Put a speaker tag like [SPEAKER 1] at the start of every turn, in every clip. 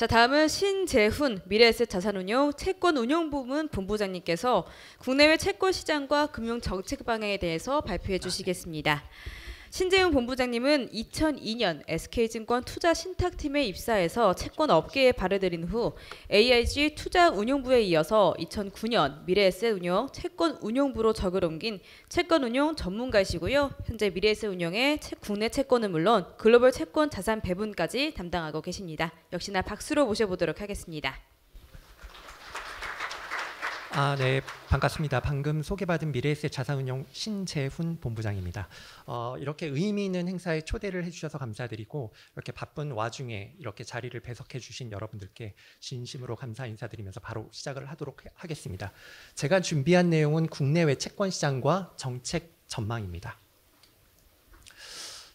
[SPEAKER 1] 자, 다음은 신재훈 미래에셋 자산운용 채권운용부문 본부장님께서 국내외 채권 시장과 금융 정책 방향에 대해서 발표해 주시겠습니다. 신재훈 본부장님은 2002년 SK증권 투자신탁팀에 입사해서 채권 업계에 발을 들인 후 AIG 투자운용부에 이어서 2009년 미래에셋운용 채권운용부로 적을 옮긴 채권운용 전문가이시고요. 현재 미래에셋운용의 국내 채권은 물론 글로벌 채권 자산 배분까지 담당하고 계십니다. 역시나 박수로 모셔보도록 하겠습니다.
[SPEAKER 2] 네, 반갑습니다. 방금 소개받은 미래에셋 자산운용 신재훈 본부장입니다. 이렇게 의미 있는 행사에 초대를 해주셔서 감사드리고 이렇게 바쁜 와중에 이렇게 자리를 배석해 주신 여러분들께 진심으로 감사 인사드리면서 바로 시작을 하도록 하겠습니다. 제가 준비한 내용은 국내외 채권 시장과 정책 전망입니다.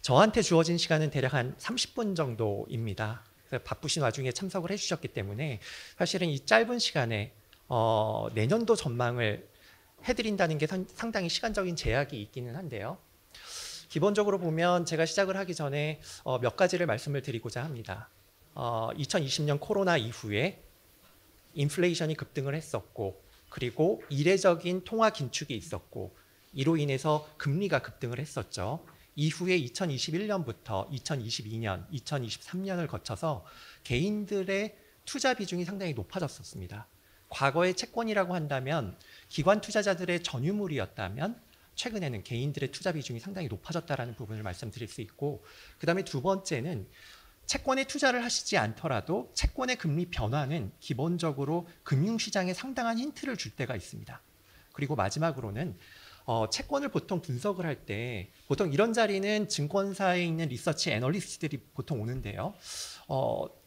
[SPEAKER 2] 저한테 주어진 시간은 대략 한 30분 정도입니다. 바쁘신 와중에 참석을 해주셨기 때문에 사실은 이 짧은 시간에 내년도 전망을 해드린다는 게 상당히 시간적인 제약이 있기는 한데요. 기본적으로 보면 제가 시작을 하기 전에 몇 가지를 말씀을 드리고자 합니다. 2020년 코로나 이후에 인플레이션이 급등을 했었고, 그리고 이례적인 통화 긴축이 있었고, 이로 인해서 금리가 급등을 했었죠. 이후에 2021년부터 2022년, 2023년을 거쳐서 개인들의 투자 비중이 상당히 높아졌었습니다. 과거의 채권이라고 한다면 기관 투자자들의 전유물이었다면 최근에는 개인들의 투자 비중이 상당히 높아졌다는 부분을 말씀드릴 수 있고, 그 다음에 두 번째는 채권에 투자를 하시지 않더라도 채권의 금리 변화는 기본적으로 금융시장에 상당한 힌트를 줄 때가 있습니다. 그리고 마지막으로는 채권을 보통 분석을 할 때 보통 이런 자리는 증권사에 있는 리서치 애널리스트들이 보통 오는데요.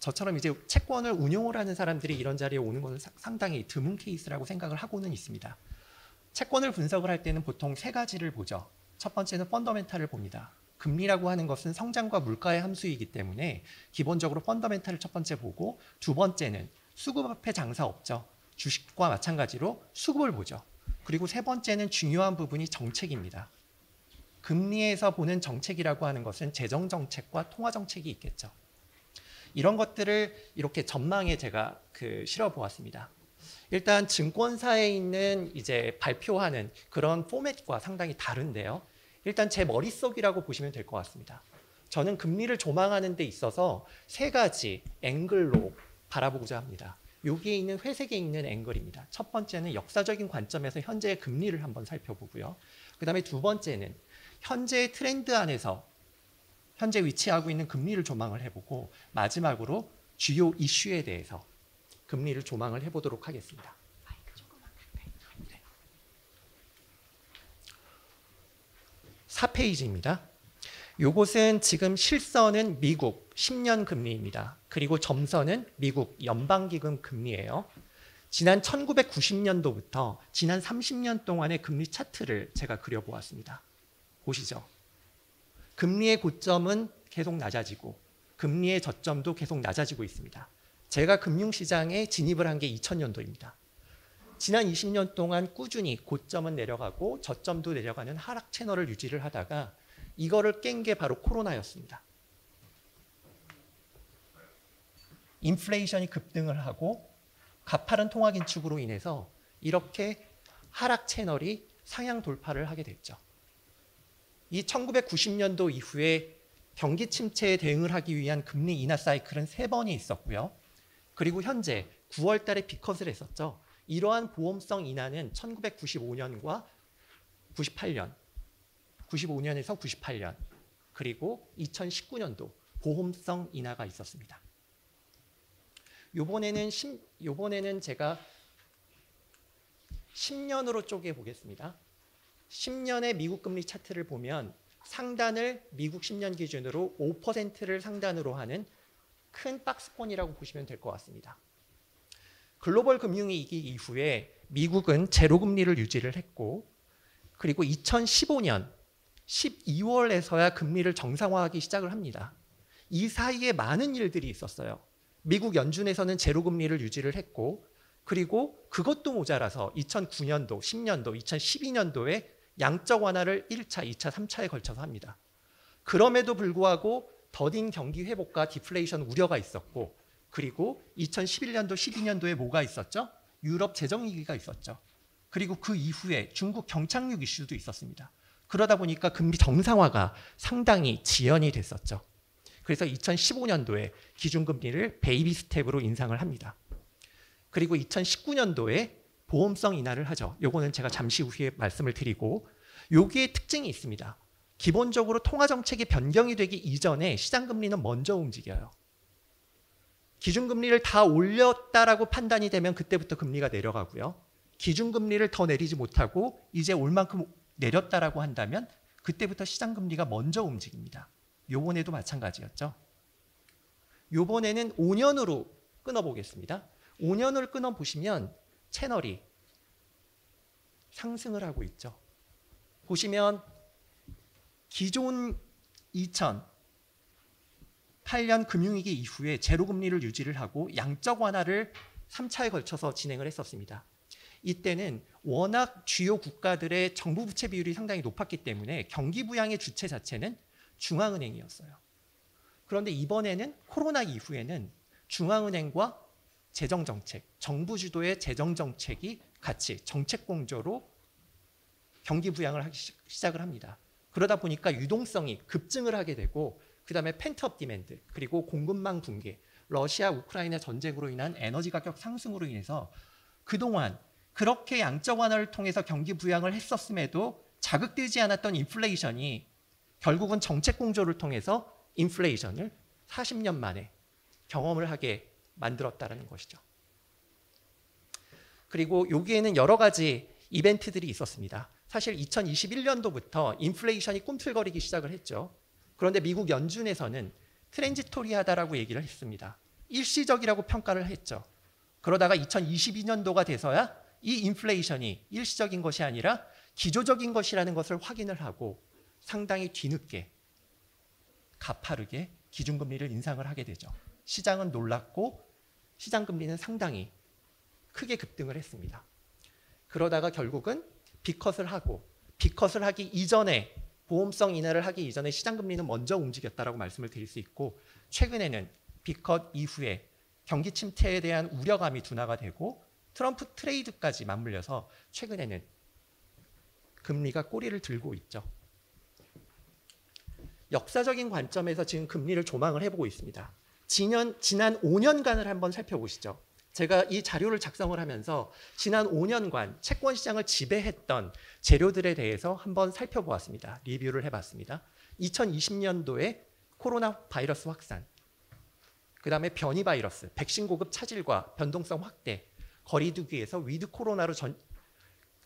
[SPEAKER 2] 저처럼 이제 채권을 운용을 하는 사람들이 이런 자리에 오는 것은 상당히 드문 케이스라고 생각을 하고는 있습니다. 채권을 분석을 할 때는 보통 세 가지를 보죠. 첫 번째는 펀더멘탈을 봅니다. 금리라고 하는 것은 성장과 물가의 함수이기 때문에 기본적으로 펀더멘탈을 첫 번째 보고, 두 번째는 수급 앞에 장사 없죠. 주식과 마찬가지로 수급을 보죠. 그리고 세 번째는 중요한 부분이 정책입니다. 금리에서 보는 정책이라고 하는 것은 재정 정책과 통화 정책이 있겠죠. 이런 것들을 이렇게 전망에 제가 실어 보았습니다. 일단 증권사에 있는 이제 발표하는 그런 포맷과 상당히 다른데요. 일단 제 머릿속이라고 보시면 될 것 같습니다. 저는 금리를 조망하는 데 있어서 세 가지 앵글로 바라보고자 합니다. 여기에 있는 회색에 있는 앵글입니다. 첫 번째는 역사적인 관점에서 현재의 금리를 한번 살펴보고요. 그 다음에 두 번째는 현재의 트렌드 안에서 현재 위치하고 있는 금리를 조망을 해보고, 마지막으로 주요 이슈에 대해서 금리를 조망을 해보도록 하겠습니다. 4페이지입니다. 요것은 지금 실선은 미국 10년 금리입니다. 그리고 점선은 미국 연방기금 금리예요. 지난 1990년도부터 지난 30년 동안의 금리 차트를 제가 그려보았습니다. 보시죠. 금리의 고점은 계속 낮아지고 금리의 저점도 계속 낮아지고 있습니다. 제가 금융시장에 진입을 한 게 2000년도입니다. 지난 20년 동안 꾸준히 고점은 내려가고 저점도 내려가는 하락 채널을 유지를 하다가 이거를 깬 게 바로 코로나였습니다. 인플레이션이 급등을 하고 가파른 통화 긴축으로 인해서 이렇게 하락 채널이 상향 돌파를 하게 됐죠. 이 1990년도 이후에 경기 침체에 대응을 하기 위한 금리 인하 사이클은 3번이 있었고요. 그리고 현재 9월 달에 비컷을 했었죠. 이러한 보험성 인하는 1995년과 98년, 95년에서 98년, 그리고 2019년도 보험성 인하가 있었습니다. 요번에는 제가 10년으로 쪼개 보겠습니다. 10년의 미국 금리 차트를 보면 상단을 미국 10년 기준으로 5%를 상단으로 하는 큰 박스권이라고 보시면 될 것 같습니다. 글로벌 금융위기 이후에 미국은 제로금리를 유지를 했고, 그리고 2015년 12월에서야 금리를 정상화하기 시작을 합니다. 이 사이에 많은 일들이 있었어요. 미국 연준에서는 제로금리를 유지를 했고, 그리고 그것도 모자라서 2009년도, 10년도, 2012년도에 양적 완화를 1차, 2차, 3차에 걸쳐서 합니다. 그럼에도 불구하고 더딘 경기 회복과 디플레이션 우려가 있었고, 그리고 2011년도, 12년도에 뭐가 있었죠? 유럽 재정위기가 있었죠. 그리고 그 이후에 중국 경착륙 이슈도 있었습니다. 그러다 보니까 금리 정상화가 상당히 지연이 됐었죠. 그래서 2015년도에 기준금리를 베이비 스텝으로 인상을 합니다. 그리고 2019년도에 보험성 인하를 하죠. 요거는 제가 잠시 후에 말씀을 드리고, 여기에 특징이 있습니다. 기본적으로 통화정책이 변경이 되기 이전에 시장금리는 먼저 움직여요. 기준금리를 다 올렸다라고 판단이 되면 그때부터 금리가 내려가고요. 기준금리를 더 내리지 못하고 이제 올 만큼 내렸다라고 한다면 그때부터 시장금리가 먼저 움직입니다. 요번에도 마찬가지였죠. 요번에는 5년으로 끊어보겠습니다. 5년을 끊어보시면 채널이 상승을 하고 있죠. 보시면 기존 2008년 금융위기 이후에 제로금리를 유지를 하고 양적 완화를 3차에 걸쳐서 진행을 했었습니다. 이때는 워낙 주요 국가들의 정부 부채 비율이 상당히 높았기 때문에 경기 부양의 주체 자체는 중앙은행이었어요. 그런데 이번에는 코로나 이후에는 중앙은행과 재정정책, 정부 주도의 재정정책이 같이 정책공조로 경기 부양을 하기 시작을 합니다. 그러다 보니까 유동성이 급증을 하게 되고, 그 다음에 펜트업 디맨드, 그리고 공급망 붕괴, 러시아 우크라이나 전쟁으로 인한 에너지 가격 상승으로 인해서 그동안 그렇게 양적 완화를 통해서 경기 부양을 했었음에도 자극되지 않았던 인플레이션이 결국은 정책 공조를 통해서 인플레이션을 40년 만에 경험을 하게 만들었다는 것이죠. 그리고 여기에는 여러 가지 이벤트들이 있었습니다. 사실 2021년도부터 인플레이션이 꿈틀거리기 시작을 했죠. 그런데 미국 연준에서는 트랜지토리하다라고 얘기를 했습니다. 일시적이라고 평가를 했죠. 그러다가 2022년도가 돼서야 이 인플레이션이 일시적인 것이 아니라 기조적인 것이라는 것을 확인을 하고 상당히 뒤늦게 가파르게 기준금리를 인상을 하게 되죠. 시장은 놀랐고 시장금리는 상당히 크게 급등을 했습니다. 그러다가 결국은 B컷을 하기 이전에, 보험성 인하를 하기 이전에 시장금리는 먼저 움직였다라고 말씀을 드릴 수 있고, 최근에는 B컷 이후에 경기 침체에 대한 우려감이 둔화가 되고 트럼프 트레이드까지 맞물려서 최근에는 금리가 꼬리를 들고 있죠. 역사적인 관점에서 지금 금리를 조망을 해보고 있습니다. 지난 5년간을 한번 살펴보시죠. 제가 이 자료를 작성을 하면서 지난 5년간 채권 시장을 지배했던 재료들에 대해서 한번 살펴보았습니다. 리뷰를 해봤습니다. 2020년도에 코로나 바이러스 확산, 그 다음에 변이 바이러스, 백신 고급 차질과 변동성 확대, 거리두기에서 위드 코로나로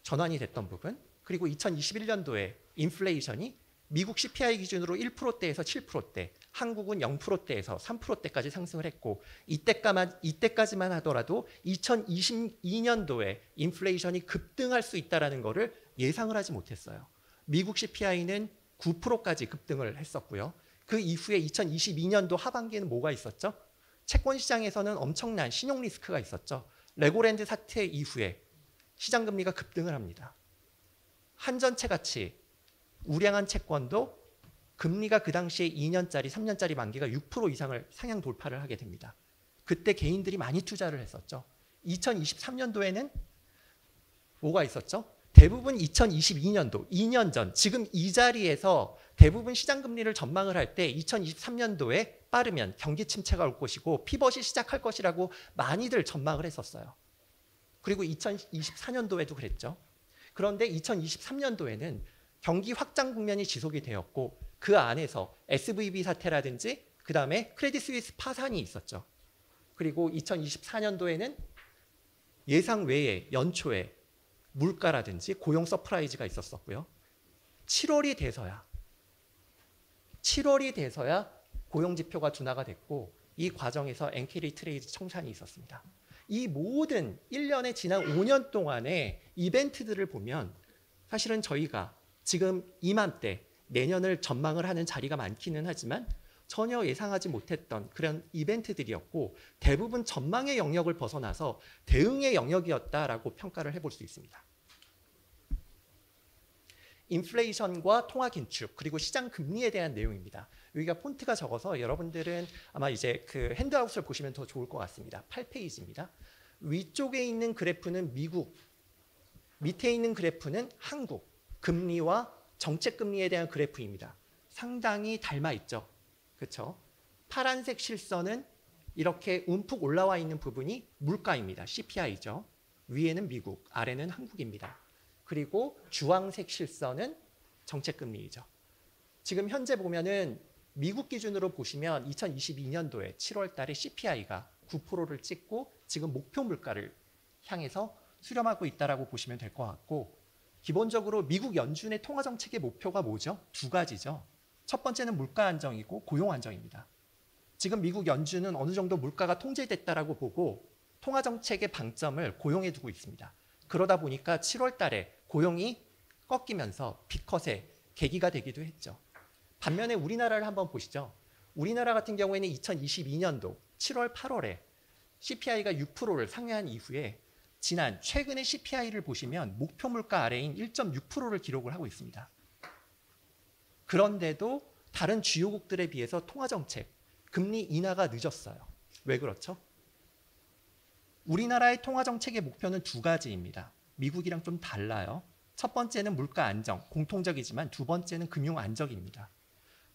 [SPEAKER 2] 전환이 됐던 부분, 그리고 2021년도에 인플레이션이 미국 CPI 기준으로 1%대에서 7%대, 한국은 0%대에서 3%대까지 상승을 했고, 이때까지만 하더라도 2022년도에 인플레이션이 급등할 수 있다는 것을 예상을 하지 못했어요. 미국 CPI는 9%까지 급등을 했었고요. 그 이후에 2022년도 하반기에는 뭐가 있었죠? 채권 시장에서는 엄청난 신용 리스크가 있었죠. 레고랜드 사태 이후에 시장금리가 급등을 합니다. 한전채 같이 우량한 채권도 금리가 그 당시에 2년짜리, 3년짜리 만기가 6% 이상을 상향 돌파를 하게 됩니다. 그때 개인들이 많이 투자를 했었죠. 2023년도에는 뭐가 있었죠? 대부분 2022년도, 2년 전, 지금 이 자리에서 대부분 시장금리를 전망을 할 때 2023년도에 빠르면 경기 침체가 올 것이고 피벗이 시작할 것이라고 많이들 전망을 했었어요. 그리고 2024년도에도 그랬죠. 그런데 2023년도에는 경기 확장 국면이 지속이 되었고, 그 안에서 SVB 사태라든지 그 다음에 크레딧 스위스 파산이 있었죠. 그리고 2024년도에는 예상 외에 연초에 물가라든지 고용 서프라이즈가 있었었고요. 7월이 돼서야 고용 지표가 둔화가 됐고, 이 과정에서 엔캐리 트레이드 청산이 있었습니다. 이 모든 1년에 지난 5년 동안의 이벤트들을 보면 사실은 저희가 지금 이맘때 내년을 전망을 하는 자리가 많기는 하지만 전혀 예상하지 못했던 그런 이벤트들이었고, 대부분 전망의 영역을 벗어나서 대응의 영역이었다라고 평가를 해볼 수 있습니다. 인플레이션과 통화 긴축, 그리고 시장 금리에 대한 내용입니다. 여기가 폰트가 적어서 여러분들은 아마 이제 그 핸드아웃을 보시면 더 좋을 것 같습니다. 8페이지입니다. 위쪽에 있는 그래프는 미국, 밑에 있는 그래프는 한국, 금리와 정책 금리에 대한 그래프입니다. 상당히 닮아 있죠. 그렇죠? 파란색 실선은 이렇게 움푹 올라와 있는 부분이 물가입니다. CPI죠. 위에는 미국, 아래는 한국입니다. 그리고 주황색 실선은 정책 금리이죠. 지금 현재 보면은 미국 기준으로 보시면 2022년도에 7월 달에 CPI가 9%를 찍고 지금 목표 물가를 향해서 수렴하고 있다라고 보시면 될 것 같고, 기본적으로 미국 연준의 통화 정책의 목표가 뭐죠? 두 가지죠. 첫 번째는 물가 안정이고 고용 안정입니다. 지금 미국 연준은 어느 정도 물가가 통제됐다라고 보고 통화 정책의 방점을 고용에 두고 있습니다. 그러다 보니까 7월 달에 고용이 꺾이면서 빅컷의 계기가 되기도 했죠. 반면에 우리나라를 한번 보시죠. 우리나라 같은 경우에는 2022년도 7월, 8월에 CPI가 6%를 상회한 이후에 지난 최근의 CPI를 보시면 목표 물가 아래인 1.6%를 기록을 하고 있습니다. 그런데도 다른 주요국들에 비해서 통화 정책, 금리 인하가 늦었어요. 왜 그렇죠? 우리나라의 통화 정책의 목표는 두 가지입니다. 미국이랑 좀 달라요. 첫 번째는 물가 안정, 공통적이지만 두 번째는 금융 안정입니다.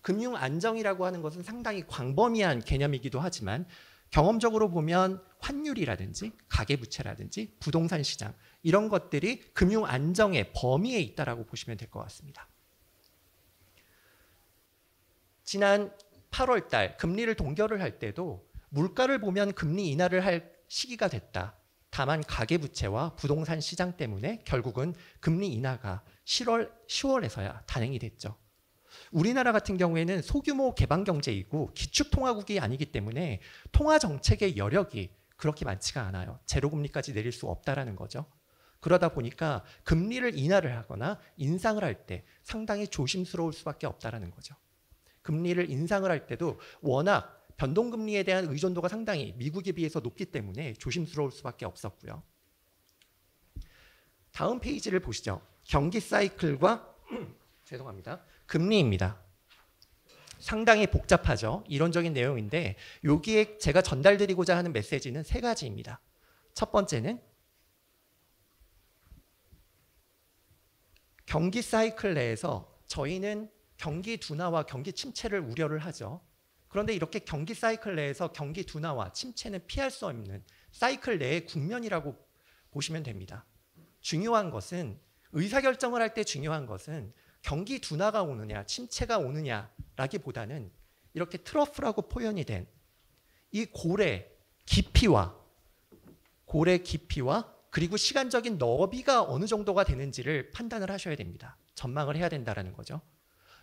[SPEAKER 2] 금융 안정이라고 하는 것은 상당히 광범위한 개념이기도 하지만 경험적으로 보면 환율이라든지 가계부채라든지 부동산 시장 이런 것들이 금융 안정의 범위에 있다라고 보시면 될 것 같습니다. 지난 8월 달 금리를 동결을 할 때도 물가를 보면 금리 인하를 할 시기가 됐다. 다만 가계부채와 부동산 시장 때문에 결국은 금리 인하가 10월에서야 단행이 됐죠. 우리나라 같은 경우에는 소규모 개방경제이고 기축통화국이 아니기 때문에 통화정책의 여력이 그렇게 많지가 않아요. 제로금리까지 내릴 수 없다라는 거죠. 그러다 보니까 금리를 인하를 하거나 인상을 할 때 상당히 조심스러울 수밖에 없다라는 거죠. 금리를 인상을 할 때도 워낙 변동금리에 대한 의존도가 상당히 미국에 비해서 높기 때문에 조심스러울 수밖에 없었고요. 다음 페이지를 보시죠. 경기 사이클과 죄송합니다. 금리입니다. 상당히 복잡하죠. 이론적인 내용인데 여기에 제가 전달드리고자 하는 메시지는 세 가지입니다. 첫 번째는 경기 사이클 내에서 저희는 경기 둔화와 경기 침체를 우려를 하죠. 그런데 이렇게 경기 사이클 내에서 경기 둔화와 침체는 피할 수 없는 사이클 내의 국면이라고 보시면 됩니다. 중요한 것은 의사결정을 할 때 중요한 것은 경기 둔화가 오느냐 침체가 오느냐라기보다는 이렇게 트러프라고 표현이 된 이 골의 깊이와 그리고 시간적인 너비가 어느 정도가 되는지를 판단을 하셔야 됩니다. 전망을 해야 된다는 거죠.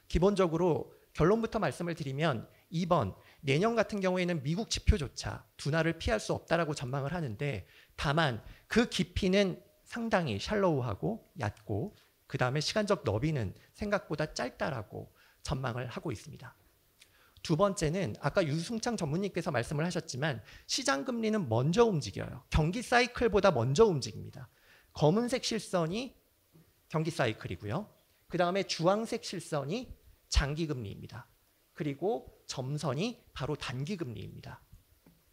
[SPEAKER 2] 기본적으로 결론부터 말씀을 드리면 2번 내년 같은 경우에는 미국 지표조차 둔화를 피할 수 없다라고 전망을 하는데 다만 그 깊이는 상당히 샬로우하고 얕고 그 다음에 시간적 너비는 생각보다 짧다라고 전망을 하고 있습니다. 두 번째는 아까 유승창 전무님께서 말씀을 하셨지만 시장 금리는 먼저 움직여요. 경기 사이클보다 먼저 움직입니다. 검은색 실선이 경기 사이클이고요. 그 다음에 주황색 실선이 장기 금리입니다. 그리고 점선이 바로 단기 금리입니다.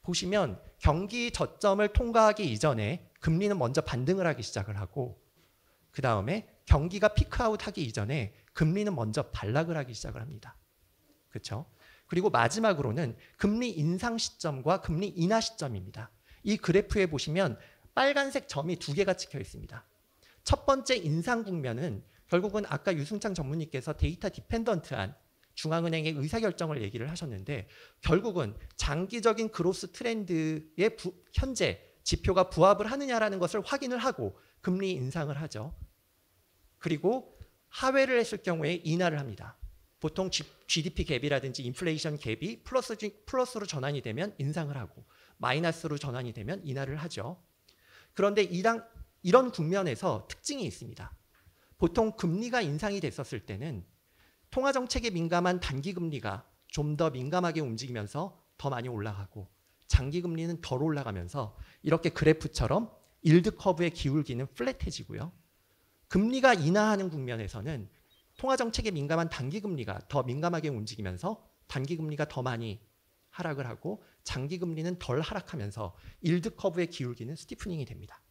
[SPEAKER 2] 보시면 경기 저점을 통과하기 이전에 금리는 먼저 반등을 하기 시작을 하고 그 다음에 경기가 피크아웃 하기 이전에 금리는 먼저 반락을 하기 시작을 합니다. 그렇죠? 그리고 마지막으로는 금리 인상 시점과 금리 인하 시점입니다. 이 그래프에 보시면 빨간색 점이 두 개가 찍혀 있습니다. 첫 번째 인상 국면은 결국은 아까 유승창 전무님께서 데이터 디펜던트한 중앙은행의 의사결정을 얘기를 하셨는데 결국은 장기적인 그로스 트렌드의 현재 지표가 부합을 하느냐라는 것을 확인을 하고 금리 인상을 하죠. 그리고 하회를 했을 경우에 인하를 합니다. 보통 GDP 갭이라든지 인플레이션 갭이 플러스로 전환이 되면 인상을 하고 마이너스로 전환이 되면 인하를 하죠. 그런데 이런 국면에서 특징이 있습니다. 보통 금리가 인상이 됐었을 때는 통화정책에 민감한 단기금리가 좀 더 민감하게 움직이면서 더 많이 올라가고 장기금리는 덜 올라가면서 이렇게 그래프처럼 일드 커브의 기울기는 플랫해지고요. 금리가 인하하는 국면에서는 통화정책에 민감한 단기금리가 더 민감하게 움직이면서 단기 금리가 더 많이 하락을 하고 장기 금리는 덜 하락하면서 일드 커브의 기울기는 스티프닝이 됩니다.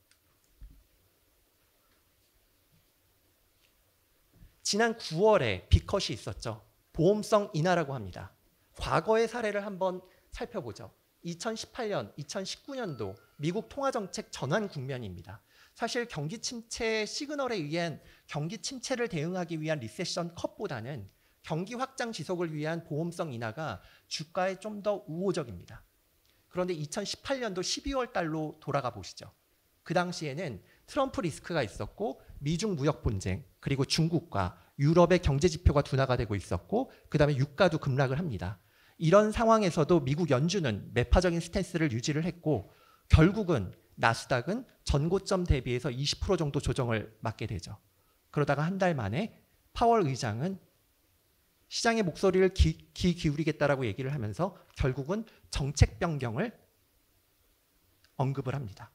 [SPEAKER 2] 지난 9월에 빅컷이 있었죠. 보험성 인하라고 합니다. 과거의 사례를 한번 살펴보죠. 2018년, 2019년도 미국 통화정책 전환 국면입니다. 사실 경기 침체 시그널에 의한 경기 침체를 대응하기 위한 리세션 컷보다는 경기 확장 지속을 위한 보험성 인하가 주가에 좀 더 우호적입니다. 그런데 2018년도 12월 달로 돌아가 보시죠. 그 당시에는 트럼프 리스크가 있었고 미중 무역 분쟁 그리고 중국과 유럽의 경제 지표가 둔화가 되고 있었고 그다음에 유가도 급락을 합니다. 이런 상황에서도 미국 연준은 매파적인 스탠스를 유지를 했고 결국은 나스닥은 전고점 대비해서 20% 정도 조정을 맞게 되죠. 그러다가 한 달 만에 파월 의장은 시장의 목소리를 기울이겠다라고 얘기를 하면서 결국은 정책 변경을 언급을 합니다.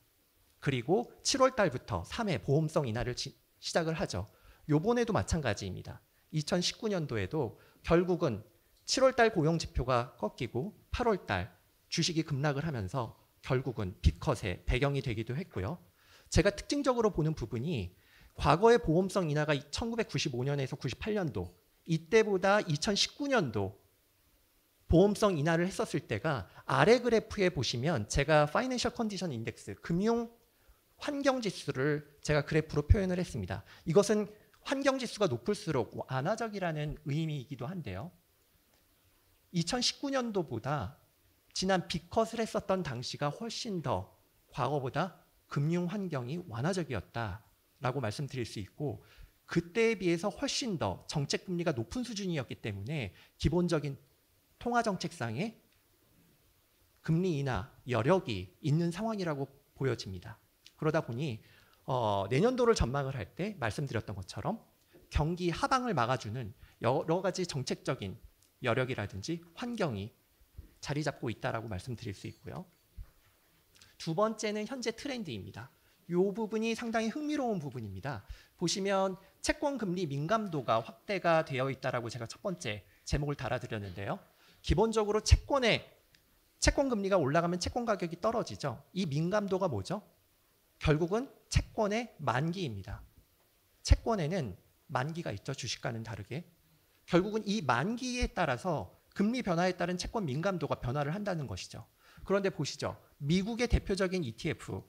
[SPEAKER 2] 그리고 7월 달부터 3회 보험성 인하를 시작을 하죠. 요번에도 마찬가지입니다. 2019년도에도 결국은 7월 달 고용 지표가 꺾이고 8월 달 주식이 급락을 하면서 결국은 빅컷의 배경이 되기도 했고요. 제가 특징적으로 보는 부분이 과거의 보험성 인하가 1995년에서 98년도 이때보다 2019년도 보험성 인하를 했었을 때가 아래 그래프에 보시면 제가 파이낸셜 컨디션 인덱스 금융 환경 지수를 제가 그래프로 표현을 했습니다. 이것은 환경 지수가 높을수록 완화적이라는 의미이기도 한데요. 2019년도보다 지난 빅컷을 했었던 당시가 훨씬 더 과거보다 금융 환경이 완화적이었다라고 말씀드릴 수 있고 그때에 비해서 훨씬 더 정책 금리가 높은 수준이었기 때문에 기본적인 통화 정책상의 금리 인하 여력이 있는 상황이라고 보여집니다. 그러다 보니 내년도를 전망을 할 때 말씀드렸던 것처럼 경기 하방을 막아주는 여러 가지 정책적인 여력이라든지 환경이 자리 잡고 있다라고 말씀드릴 수 있고요. 두 번째는 현재 트렌드입니다. 이 부분이 상당히 흥미로운 부분입니다. 보시면 채권 금리 민감도가 확대가 되어 있다라고 제가 첫 번째 제목을 달아드렸는데요. 기본적으로 채권 금리가 올라가면 채권 가격이 떨어지죠. 이 민감도가 뭐죠? 결국은 채권의 만기입니다. 채권에는 만기가 있죠. 주식과는 다르게. 결국은 이 만기에 따라서 금리 변화에 따른 채권 민감도가 변화를 한다는 것이죠. 그런데 보시죠. 미국의 대표적인 ETF,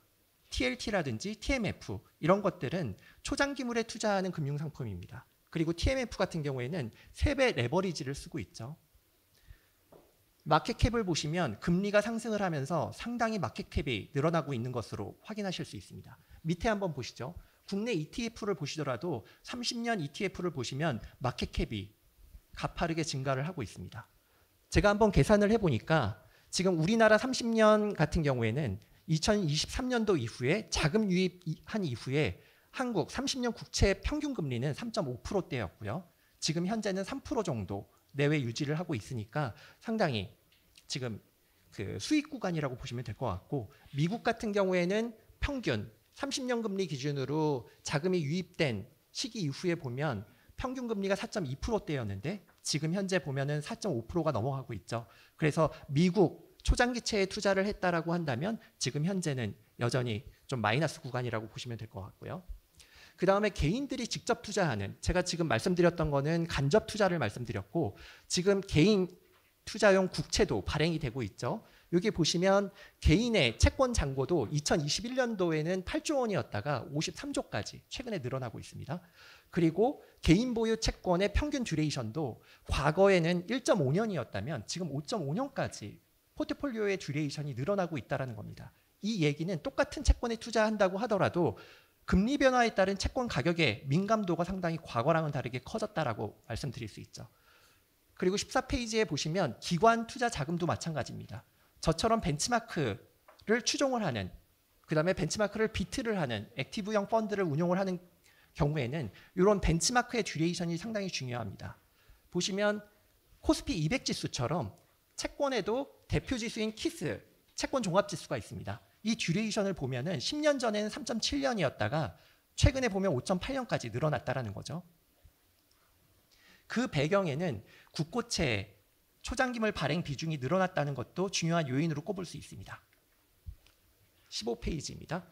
[SPEAKER 2] TLT라든지 TMF 이런 것들은 초장기물에 투자하는 금융상품입니다. 그리고 TMF 같은 경우에는 3배 레버리지를 쓰고 있죠. 마켓캡을 보시면 금리가 상승을 하면서 상당히 마켓캡이 늘어나고 있는 것으로 확인하실 수 있습니다. 밑에 한번 보시죠. 국내 ETF를 보시더라도 30년 ETF를 보시면 마켓캡이 가파르게 증가를 하고 있습니다. 제가 한번 계산을 해보니까 지금 우리나라 30년 같은 경우에는 2023년도 이후에 자금 유입한 이후에 한국 30년 국채 평균 금리는 3.5%대였고요. 지금 현재는 3% 정도 내외 유지를 하고 있으니까 상당히 지금 그 수익 구간이라고 보시면 될 것 같고 미국 같은 경우에는 평균 30년 금리 기준으로 자금이 유입된 시기 이후에 보면 평균 금리가 4.2%대였는데 지금 현재 보면은 4.5%가 넘어가고 있죠. 그래서 미국 초장기채에 투자를 했다라고 한다면 지금 현재는 여전히 좀 마이너스 구간이라고 보시면 될 것 같고요. 그 다음에 개인들이 직접 투자하는, 제가 지금 말씀드렸던 거는 간접 투자를 말씀드렸고 지금 개인 투자용 국채도 발행이 되고 있죠. 여기 보시면 개인의 채권 잔고도 2021년도에는 8조 원이었다가 53조까지 최근에 늘어나고 있습니다. 그리고 개인 보유 채권의 평균 듀레이션도 과거에는 1.5년이었다면 지금 5.5년까지 포트폴리오의 듀레이션이 늘어나고 있다는 겁니다. 이 얘기는 똑같은 채권에 투자한다고 하더라도 금리 변화에 따른 채권 가격의 민감도가 상당히 과거랑은 다르게 커졌다라고 말씀드릴 수 있죠. 그리고 14페이지에 보시면 기관 투자 자금도 마찬가지입니다. 저처럼 벤치마크를 추종을 하는, 그 다음에 벤치마크를 비트를 하는 액티브형 펀드를 운용을 하는 경우에는 이런 벤치마크의 듀레이션이 상당히 중요합니다. 보시면 코스피 200 지수처럼 채권에도 대표 지수인 키스, 채권 종합 지수가 있습니다. 이 듀레이션을 보면은 10년 전에는 3.7년이었다가 최근에 보면 5.8년까지 늘어났다라는 거죠. 그 배경에는 국고채 초장기물 발행 비중이 늘어났다는 것도 중요한 요인으로 꼽을 수 있습니다. 15페이지입니다.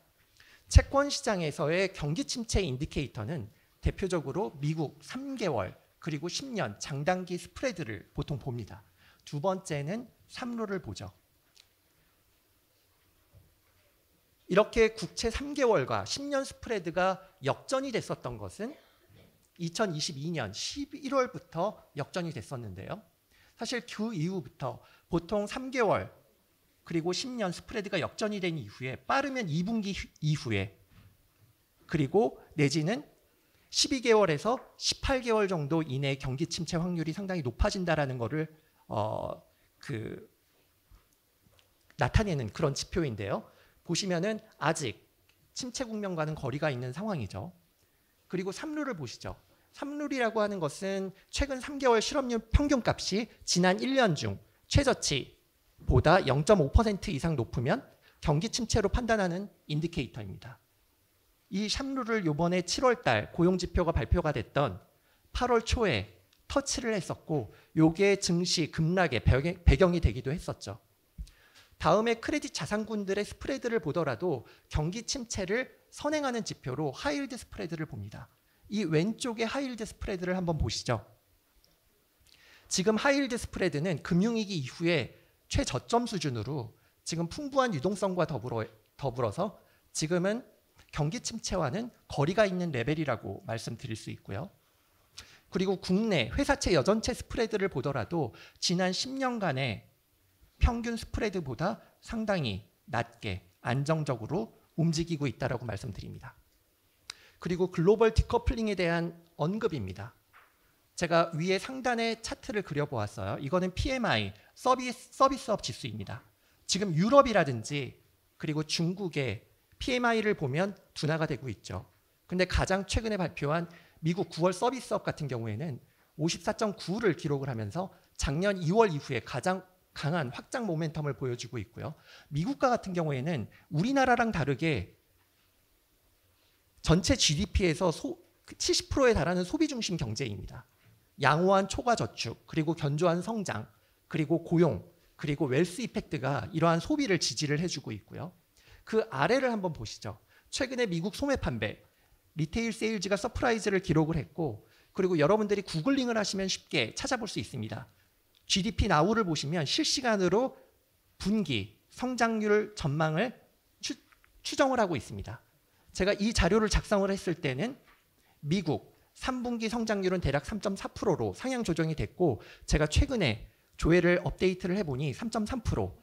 [SPEAKER 2] 채권 시장에서의 경기 침체 인디케이터는 대표적으로 미국 3개월 그리고 10년 장단기 스프레드를 보통 봅니다. 두 번째는 3룰을 보죠. 이렇게 국채 3개월과 10년 스프레드가 역전이 됐었던 것은 2022년 11월부터 역전이 됐었는데요. 사실 그 이후부터 보통 3개월 그리고 10년 스프레드가 역전이 된 이후에 빠르면 2분기 이후에 그리고 내지는 12개월에서 18개월 정도 이내 경기 침체 확률이 상당히 높아진다라는 것을 나타내는 그런 지표인데요. 보시면은 아직 침체 국면과는 거리가 있는 상황이죠. 그리고 3룰을 보시죠. 3룰이라고 하는 것은 최근 3개월 실업률 평균값이 지난 1년 중 최저치보다 0.5% 이상 높으면 경기 침체로 판단하는 인디케이터입니다. 이 3룰을 이번에 7월 달 고용지표가 발표가 됐던 8월 초에 터치를 했었고 요게 증시 급락의 배경이 되기도 했었죠. 다음에 크레딧 자산군들의 스프레드를 보더라도 경기 침체를 선행하는 지표로 하이힐드 스프레드를 봅니다. 이 왼쪽의 하이힐드 스프레드를 한번 보시죠. 지금 하이힐드 스프레드는 금융위기 이후에 최저점 수준으로 지금 풍부한 유동성과 더불어서 지금은 경기 침체와는 거리가 있는 레벨이라고 말씀드릴 수 있고요. 그리고 국내 회사채 여전체 스프레드를 보더라도 지난 10년간의 평균 스프레드보다 상당히 낮게 안정적으로 움직이고 있다고 말씀드립니다. 그리고 글로벌 디커플링에 대한 언급입니다. 제가 위에 상단에 차트를 그려보았어요. 이거는 PMI, 서비스업 지수입니다. 지금 유럽이라든지 그리고 중국의 PMI를 보면 둔화가 되고 있죠. 근데 가장 최근에 발표한 미국 9월 서비스업 같은 경우에는 54.9를 기록을 하면서 작년 2월 이후에 가장 강한 확장 모멘텀을 보여주고 있고요. 미국과 같은 경우에는 우리나라랑 다르게 전체 GDP에서 70%에 달하는 소비 중심 경제입니다. 양호한 초과 저축, 그리고 견조한 성장, 그리고 고용, 그리고 웰스 이펙트가 이러한 소비를 지지를 해주고 있고요. 그 아래를 한번 보시죠. 최근에 미국 소매 판매, 리테일 세일즈가 서프라이즈를 기록을 했고, 그리고 여러분들이 구글링을 하시면 쉽게 찾아볼 수 있습니다. GDP 나우를 보시면 실시간으로 분기 성장률 전망을 추정을 하고 있습니다. 제가 이 자료를 작성을 했을 때는 미국 3분기 성장률은 대략 3.4%로 상향 조정이 됐고, 제가 최근에 조회를 업데이트를 해보니 3.3%,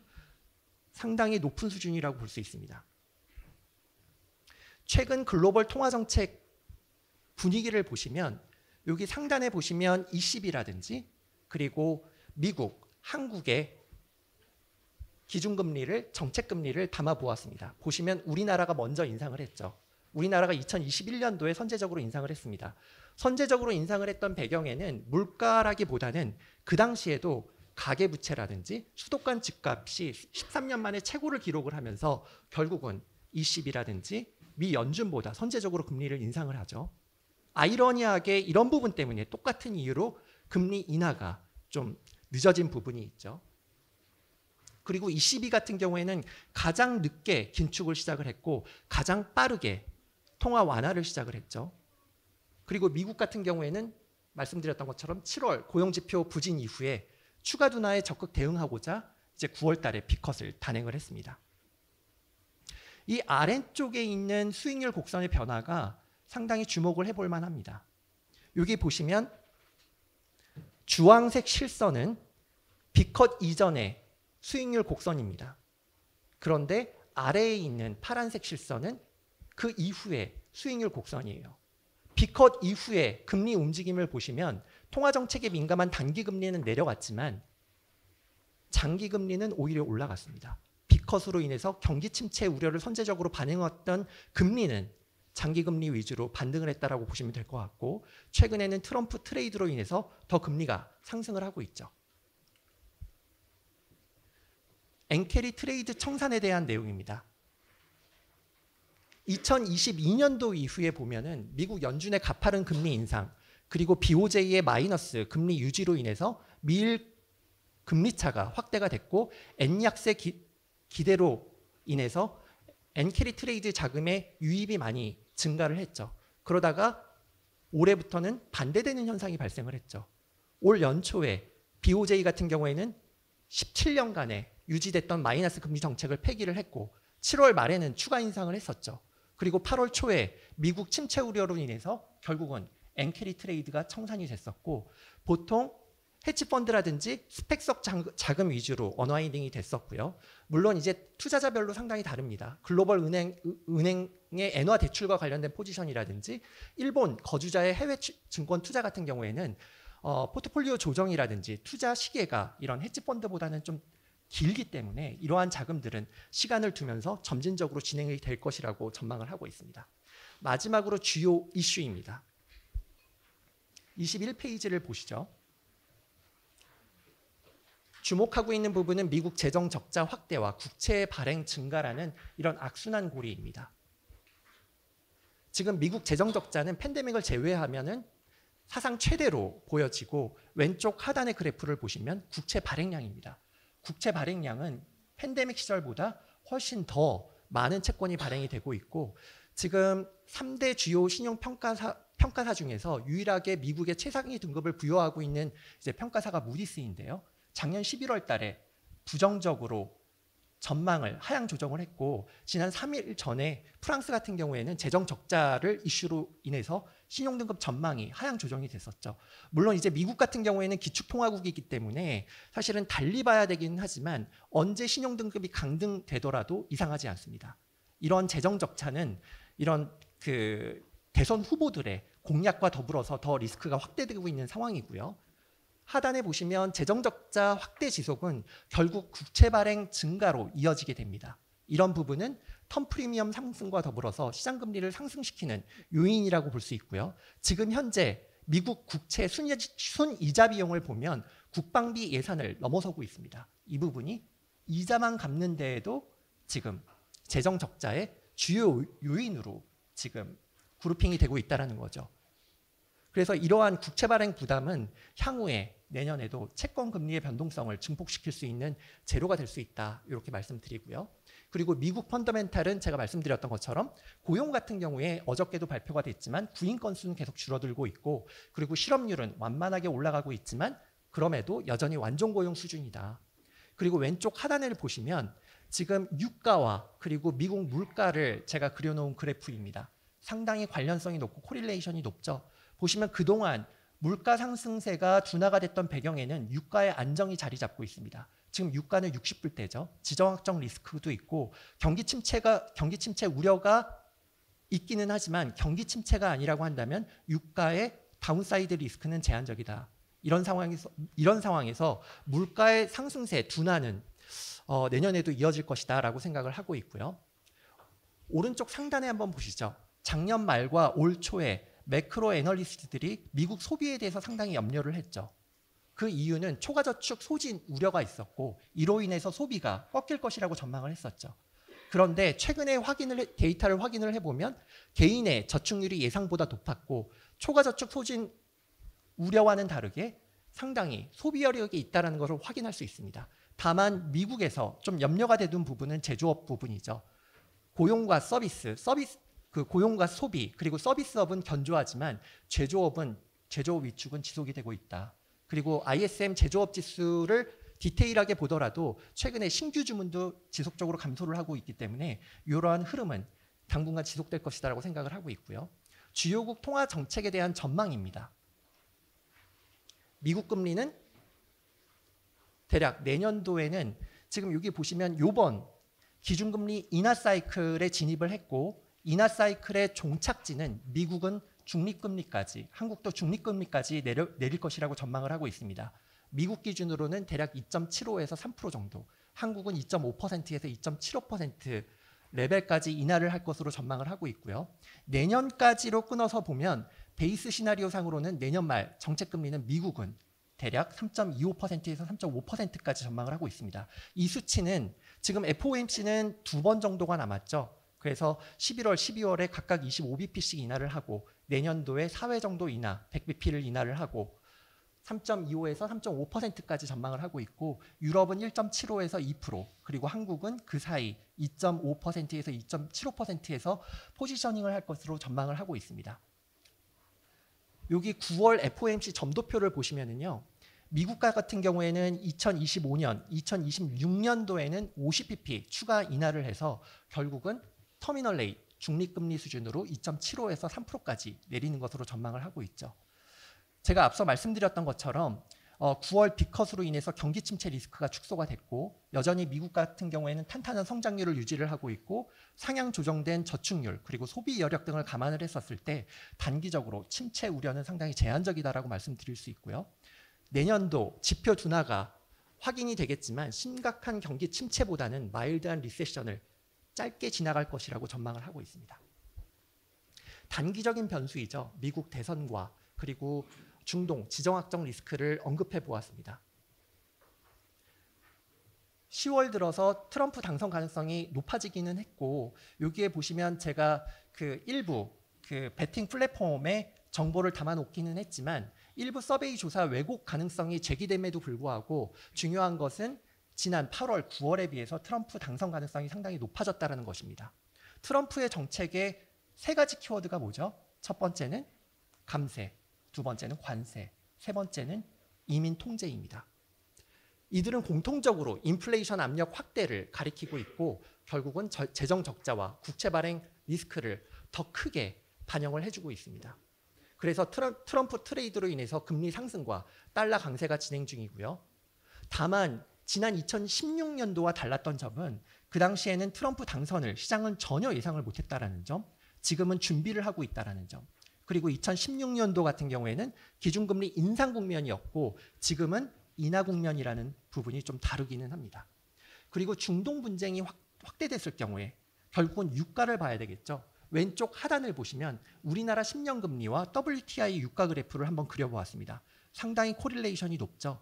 [SPEAKER 2] 상당히 높은 수준이라고 볼 수 있습니다. 최근 글로벌 통화정책 분위기를 보시면 여기 상단에 보시면 ECB라든지 그리고 미국, 한국의 기준금리를 정책금리를 담아보았습니다. 보시면 우리나라가 먼저 인상을 했죠. 우리나라가 2021년도에 선제적으로 인상을 했습니다. 선제적으로 인상을 했던 배경에는 물가라기보다는 그 당시에도 가계부채라든지 수도권 집값이 13년 만에 최고를 기록을 하면서 결국은 ECB라든지 미 연준보다 선제적으로 금리를 인상을 하죠. 아이러니하게 이런 부분 때문에 똑같은 이유로 금리 인하가 좀 늦어진 부분이 있죠. 그리고 ECB 같은 경우에는 가장 늦게 긴축을 시작을 했고 가장 빠르게 통화 완화를 시작을 했죠. 그리고 미국 같은 경우에는 말씀드렸던 것처럼 7월 고용지표 부진 이후에 추가 둔화에 적극 대응하고자 이제 9월 달에 B컷을 단행을 했습니다. 이 아래쪽에 있는 수익률 곡선의 변화가 상당히 주목을 해볼 만합니다. 여기 보시면 주황색 실선은 B컷 이전의 수익률 곡선입니다. 그런데 아래에 있는 파란색 실선은 그 이후의 수익률 곡선이에요. B컷 이후에 금리 움직임을 보시면 통화정책에 민감한 단기금리는 내려갔지만 장기금리는 오히려 올라갔습니다. B컷으로 인해서 경기 침체 우려를 선제적으로 반영했던 금리는 장기금리 위주로 반등을 했다라고 보시면 될 것 같고 최근에는 트럼프 트레이드로 인해서 더 금리가 상승을 하고 있죠. 엔캐리 트레이드 청산에 대한 내용입니다. 2022년도 이후에 보면은 미국 연준의 가파른 금리 인상 그리고 BOJ의 마이너스 금리 유지로 인해서 미일 금리 차가 확대가 됐고 N약세 기대로 인해서 N캐리 트레이드 자금의 유입이 많이 증가를 했죠. 그러다가 올해부터는 반대되는 현상이 발생을 했죠. 올 연초에 BOJ 같은 경우에는 17년간에 유지됐던 마이너스 금리 정책을 폐기를 했고 7월 말에는 추가 인상을 했었죠. 그리고 8월 초에 미국 침체 우려로 인해서 결국은 엔캐리 트레이드가 청산이 됐었고 보통 헤지펀드라든지 스펙석 자금 위주로 언와인딩이 됐었고요. 물론 이제 투자자별로 상당히 다릅니다. 글로벌 은행의 엔화 대출과 관련된 포지션이라든지 일본 거주자의 해외 증권 투자 같은 경우에는 포트폴리오 조정이라든지 투자 시계가 이런 헤지펀드보다는 좀 길기 때문에 이러한 자금들은 시간을 두면서 점진적으로 진행이 될 것이라고 전망을 하고 있습니다. 마지막으로 주요 이슈입니다. 21페이지를 보시죠. 주목하고 있는 부분은 미국 재정 적자 확대와 국채 발행 증가라는 이런 악순환 고리입니다. 지금 미국 재정 적자는 팬데믹을 제외하면은 사상 최대로 보여지고 왼쪽 하단의 그래프를 보시면 국채 발행량입니다. 국채 발행량은 팬데믹 시절보다 훨씬 더 많은 채권이 발행이 되고 있고 지금 3대 주요 신용 평가사 중에서 유일하게 미국의 최상위 등급을 부여하고 있는 이제 평가사가 무디스인데요. 작년 11월 달에 부정적으로 전망을 하향 조정을 했고 지난 3일 전에 프랑스 같은 경우에는 재정 적자를 이슈로 인해서 신용등급 전망이 하향 조정이 됐었죠. 물론 이제 미국 같은 경우에는 기축통화국이기 때문에 사실은 달리 봐야 되긴 하지만 언제 신용등급이 강등되더라도 이상하지 않습니다. 이런 재정 적자는 이런 대선 후보들의 공약과 더불어서 더 리스크가 확대되고 있는 상황이고요. 하단에 보시면 재정적자 확대 지속은 결국 국채 발행 증가로 이어지게 됩니다. 이런 부분은 텀 프리미엄 상승과 더불어서 시장 금리를 상승시키는 요인이라고 볼 수 있고요. 지금 현재 미국 국채 순이자 비용을 보면 국방비 예산을 넘어서고 있습니다. 이 부분이 이자만 갚는 데에도 지금 재정적자의 주요 요인으로 지금 그룹핑이 되고 있다는 거죠. 그래서 이러한 국채 발행 부담은 향후에 내년에도 채권 금리의 변동성을 증폭시킬 수 있는 재료가 될 수 있다. 이렇게 말씀드리고요. 그리고 미국 펀더멘탈은 제가 말씀드렸던 것처럼 고용 같은 경우에 어저께도 발표가 됐지만 구인 건수는 계속 줄어들고 있고 그리고 실업률은 완만하게 올라가고 있지만 그럼에도 여전히 완전 고용 수준이다. 그리고 왼쪽 하단을 보시면 지금 유가와 그리고 미국 물가를 제가 그려놓은 그래프입니다. 상당히 관련성이 높고 코릴레이션이 높죠. 보시면 그동안 물가 상승세가 둔화가 됐던 배경에는 유가의 안정이 자리 잡고 있습니다. 지금 유가는 60불대죠. 지정학적 리스크도 있고 경기 침체 우려가 있기는 하지만 경기 침체가 아니라고 한다면 유가의 다운사이드 리스크는 제한적이다. 이런 상황에서 물가의 상승세 둔화는 내년에도 이어질 것이다라고 생각을 하고 있고요. 오른쪽 상단에 한번 보시죠. 작년 말과 올 초에 매크로 애널리스트들이 미국 소비에 대해서 상당히 염려를 했죠. 그 이유는 초과저축 소진 우려가 있었고 이로 인해서 소비가 꺾일 것이라고 전망을 했었죠. 그런데 최근에 데이터를 확인을 해보면 개인의 저축률이 예상보다 높았고 초과저축 소진 우려와는 다르게 상당히 소비 여력이 있다는 것을 확인할 수 있습니다. 다만 미국에서 좀 염려가 되는 부분은 제조업 부분이죠. 고용과 고용과 소비 그리고 서비스업은 견조하지만 제조업 위축은 지속이 되고 있다. 그리고 ISM 제조업 지수를 디테일하게 보더라도 최근에 신규 주문도 지속적으로 감소를 하고 있기 때문에 이러한 흐름은 당분간 지속될 것이다라고 생각을 하고 있고요. 주요국 통화 정책에 대한 전망입니다. 미국 금리는 대략 내년도에는 지금 여기 보시면 요번 기준금리 인하 사이클에 진입을 했고 인하 사이클의 종착지는 미국은 중립금리까지, 한국도 중립금리까지 내릴 것이라고 전망을 하고 있습니다. 미국 기준으로는 대략 2.75에서 3% 정도, 한국은 2.5%에서 2.75% 레벨까지 인하를 할 것으로 전망을 하고 있고요. 내년까지로 끊어서 보면 베이스 시나리오 상으로는 내년 말 정책금리는 미국은 대략 3.25%에서 3.5%까지 전망을 하고 있습니다. 이 수치는 지금 FOMC는 2번 정도가 남았죠. 그래서 11월, 12월에 각각 25bp씩 인하를 하고 내년도에 4회 정도 인하, 100bp를 인하를 하고 3.25에서 3.5%까지 전망을 하고 있고 유럽은 1.75에서 2%, 그리고 한국은 그 사이 2.5%에서 2.75%에서 포지셔닝을 할 것으로 전망을 하고 있습니다. 여기 9월 FOMC 점도표를 보시면은요. 미국과 같은 경우에는 2025년, 2026년도에는 50pp 추가 인하를 해서 결국은 터미널 레이트, 중립금리 수준으로 2.75에서 3%까지 내리는 것으로 전망을 하고 있죠. 제가 앞서 말씀드렸던 것처럼 9월 빅컷으로 인해서 경기 침체 리스크가 축소가 됐고 여전히 미국 같은 경우에는 탄탄한 성장률을 유지를 하고 있고 상향 조정된 저축률 그리고 소비 여력 등을 감안을 했었을 때 단기적으로 침체 우려는 상당히 제한적이다라고 말씀드릴 수 있고요. 내년도 지표 둔화가 확인이 되겠지만 심각한 경기 침체보다는 마일드한 리세션을 짧게 지나갈 것이라고 전망을 하고 있습니다. 단기적인 변수이죠. 미국 대선과 그리고 중동 지정학적 리스크를 언급해 보았습니다. 10월 들어서 트럼프 당선 가능성이 높아지기는 했고 여기에 보시면 제가 일부 베팅 플랫폼에 정보를 담아 놓기는 했지만 일부 서베이 조사 왜곡 가능성이 제기됨에도 불구하고 중요한 것은 지난 8월, 9월에 비해서 트럼프 당선 가능성이 상당히 높아졌다는 것입니다. 트럼프의 정책의 세 가지 키워드가 뭐죠? 첫 번째는 감세, 두 번째는 관세, 세 번째는 이민 통제입니다. 이들은 공통적으로 인플레이션 압력 확대를 가리키고 있고 결국은 재정 적자와 국채 발행 리스크를 더 크게 반영을 해주고 있습니다. 그래서 트럼프 트레이드로 인해서 금리 상승과 달러 강세가 진행 중이고요. 다만 지난 2016년도와 달랐던 점은 그 당시에는 트럼프 당선을 시장은 전혀 예상을 못했다라는 점, 지금은 준비를 하고 있다라는 점, 그리고 2016년도 같은 경우에는 기준금리 인상 국면이었고 지금은 인하 국면이라는 부분이 좀 다르기는 합니다. 그리고 중동 분쟁이 확대됐을 경우에 결국은 유가를 봐야 되겠죠. 왼쪽 하단을 보시면 우리나라 10년 금리와 WTI 유가 그래프를 한번 그려보았습니다. 상당히 코릴레이션이 높죠.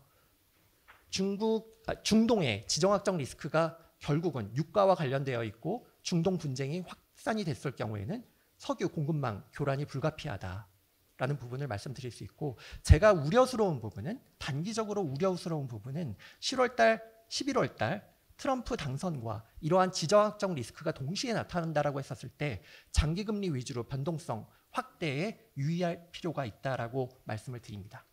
[SPEAKER 2] 중동의 지정학적 리스크가 결국은 유가와 관련되어 있고 중동 분쟁이 확산이 됐을 경우에는 석유 공급망 교란이 불가피하다라는 부분을 말씀드릴 수 있고 제가 우려스러운 부분은 단기적으로 우려스러운 부분은 10월 달, 11월 달 트럼프 당선과 이러한 지정학적 리스크가 동시에 나타난다라고 했었을 때 장기금리 위주로 변동성 확대에 유의할 필요가 있다라고 말씀을 드립니다.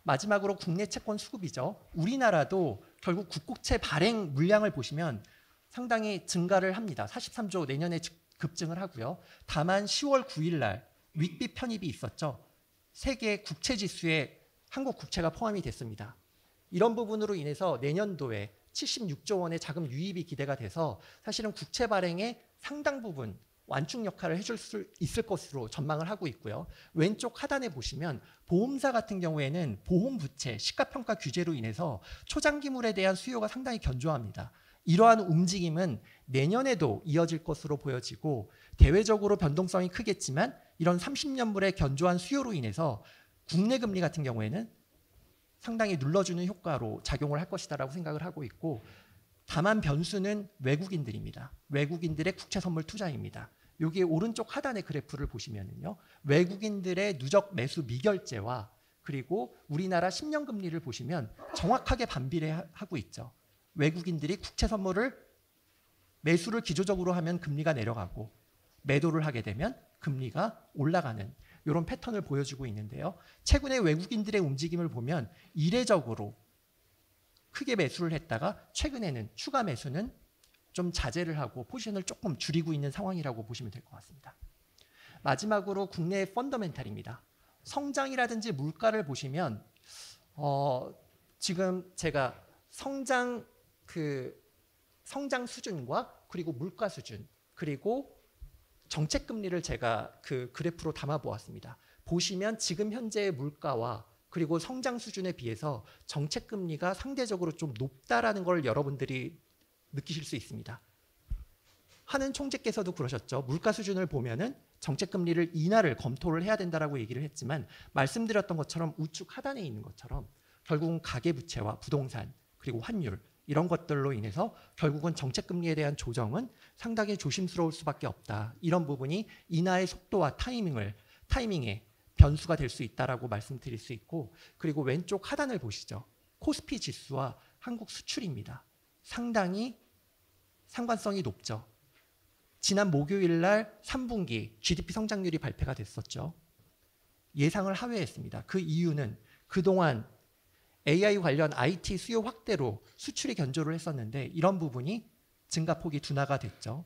[SPEAKER 2] 마지막으로 국내 채권 수급이죠. 우리나라도 결국 국고채 발행 물량을 보시면 상당히 증가를 합니다. 43조 내년에 급증을 하고요. 다만 10월 9일 날 윗빛 편입이 있었죠. 세계 국채 지수에 한국 국채가 포함이 됐습니다. 이런 부분으로 인해서 내년도에 76조 원의 자금 유입이 기대가 돼서 사실은 국채 발행의 상당 부분 완충 역할을 해줄 수 있을 것으로 전망을 하고 있고요. 왼쪽 하단에 보시면 보험사 같은 경우에는 보험 부채 시가평가 규제로 인해서 초장기물에 대한 수요가 상당히 견조합니다. 이러한 움직임은 내년에도 이어질 것으로 보여지고 대외적으로 변동성이 크겠지만 이런 30년물의 견조한 수요로 인해서 국내 금리 같은 경우에는 상당히 눌러주는 효과로 작용을 할 것이다라고 생각을 하고 있고 다만 변수는 외국인들입니다. 외국인들의 국채 선물 투자입니다. 여기 오른쪽 하단의 그래프를 보시면은요. 외국인들의 누적 매수 미결제와 그리고 우리나라 10년 금리를 보시면 정확하게 반비례하고 있죠. 외국인들이 국채 선물을 매수를 기조적으로 하면 금리가 내려가고 매도를 하게 되면 금리가 올라가는 이런 패턴을 보여주고 있는데요. 최근에 외국인들의 움직임을 보면 이례적으로 크게 매수를 했다가 최근에는 추가 매수는 좀 자제를 하고 포지션을 조금 줄이고 있는 상황이라고 보시면 될 것 같습니다. 마지막으로 국내의 펀더멘탈입니다. 성장이라든지 물가를 보시면 지금 제가 성장 수준과 그리고 물가 수준 그리고 정책 금리를 제가 그래프로 담아 보았습니다. 보시면 지금 현재의 물가와 그리고 성장 수준에 비해서 정책 금리가 상대적으로 좀 높다라는 걸 여러분들이 느끼실 수 있습니다. 하는 총재께서도 그러셨죠. 물가 수준을 보면은 정책 금리를 인하를 검토를 해야 된다라고 얘기를 했지만 말씀드렸던 것처럼 우측 하단에 있는 것처럼 결국은 가계부채와 부동산 그리고 환율 이런 것들로 인해서 결국은 정책 금리에 대한 조정은 상당히 조심스러울 수밖에 없다. 이런 부분이 인하의 속도와 타이밍에 변수가 될 수 있다라고 말씀드릴 수 있고, 그리고 왼쪽 하단을 보시죠. 코스피 지수와 한국 수출입니다. 상당히 상관성이 높죠. 지난 목요일 날 3분기 GDP 성장률이 발표가 됐었죠. 예상을 하회했습니다. 그 이유는 그동안 AI 관련 IT 수요 확대로 수출이 견조를 했었는데 이런 부분이 증가폭이 둔화가 됐죠.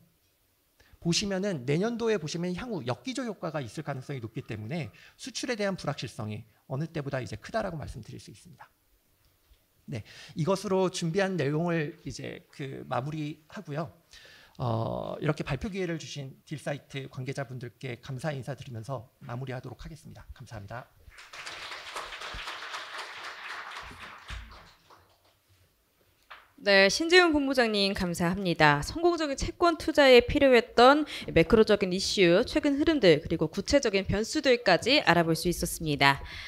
[SPEAKER 2] 보시면은 내년도에 보시면 향후 역기조 효과가 있을 가능성이 높기 때문에 수출에 대한 불확실성이 어느 때보다 이제 크다라고 말씀드릴 수 있습니다. 네, 이것으로 준비한 내용을 이제 마무리하고요. 이렇게 발표 기회를 주신 딜사이트 관계자분들께 감사 인사드리면서 마무리하도록 하겠습니다. 감사합니다.
[SPEAKER 1] 네, 신재훈 본부장님 감사합니다. 성공적인 채권 투자에 필요했던 매크로적인 이슈, 최근 흐름들, 그리고 구체적인 변수들까지 알아볼 수 있었습니다.